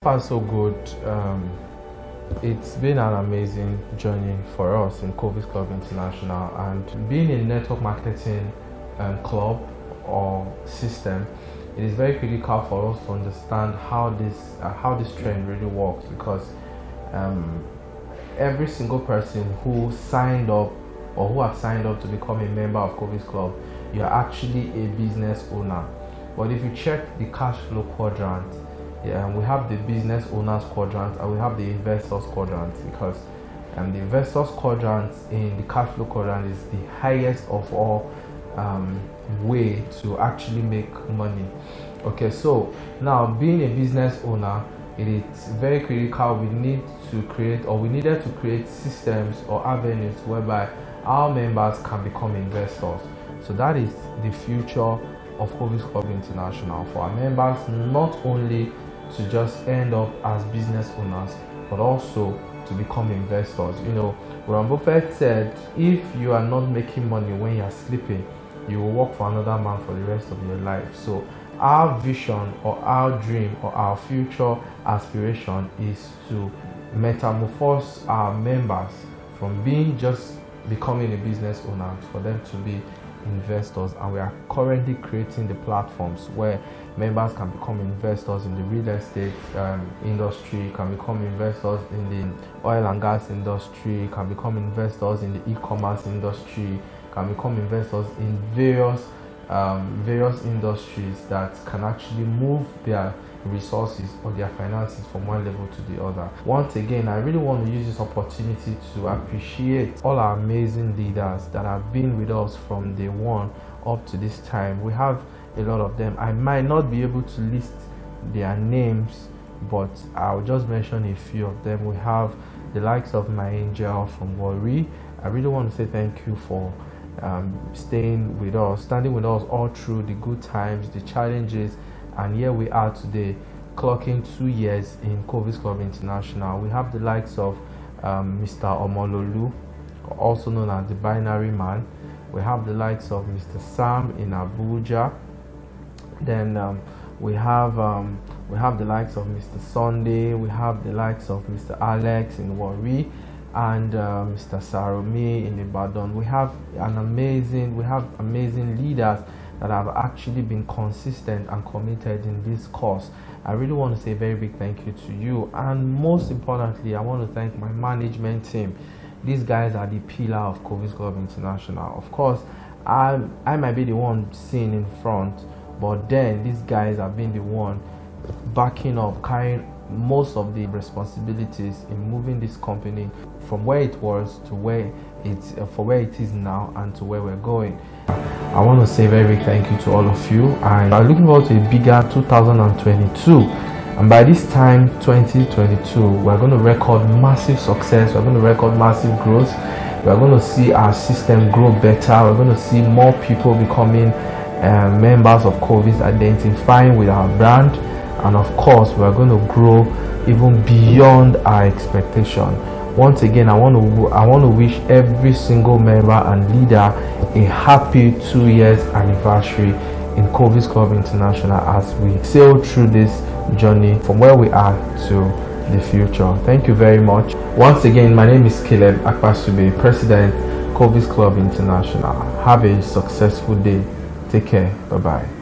Far so good. It's been an amazing journey for us in Covis Club International, and being a network marketing club or system, it is very critical for us to understand how this trend really works, because every single person who signed up or who have signed up to become a member of Covis Club, you are actually a business owner. But if you check the cash flow quadrant, we have the business owners quadrant and we have the investors quadrant, because the investors quadrant in the cash flow quadrant is the highest of all way to actually make money. Okay, so now being a business owner, it's very critical. We needed to create systems or avenues whereby our members can become investors. So that is the future of Covis Club International, for our members not only to just end up as business owners, but also to become investors. You know, Warren Buffett said, if you are not making money when you are sleeping, you will work for another man for the rest of your life. So our vision or our dream or our future aspiration is to metamorphose our members from being just becoming a business owner for them to be investors. And we are currently creating the platforms where members can become investors in the real estate industry, can become investors in the oil and gas industry, can become investors in the e-commerce industry, can become investors in various industries that can actually move their resources or their finances from one level to the other. Once again, I really want to use this opportunity to appreciate all our amazing leaders that have been with us from day one up to this time. We have a lot of them. I might not be able to list their names, but I'll just mention a few of them. We have the likes of my angel from Enquiry. I really want to say thank you for standing with us all through the good times, the challenges, and here we are today, clocking 2 years in Covis Club International. We have the likes of Mr. Omololu, also known as the BinaryMan. We have the likes of Mr. Sam in Abuja. Then we have the likes of Mr. Sunday. We have the likes of Mr. Alex in Warri, and Mr. Saromi in Ibadan. We have amazing leaders that have actually been consistent and committed in this course. I really want to say a very big thank you to you, and most importantly, I want to thank my management team. These guys are the pillar of Covis Club International. Of course, I might be the one seen in front, but then these guys have been the one backing up, carrying most of the responsibilities in moving this company from where it was to where it is now, and to where we're going. I want to say a very big thank you to all of you, and I'm looking forward to a bigger 2022. And by this time, 2022, we're going to record massive success. We're going to record massive growth. We're going to see our system grow better. We're going to see more people becoming members of Covis, identifying with our brand, and of course, we're going to grow even beyond our expectation. Once again, I want to wish every single member and leader a happy 2 years anniversary in Covis Club International as we sail through this journey from where we are to the future. Thank you very much. Once again, my name is Caleb Akpasube, President, Covis Club International. Have a successful day. Take care. Bye-bye.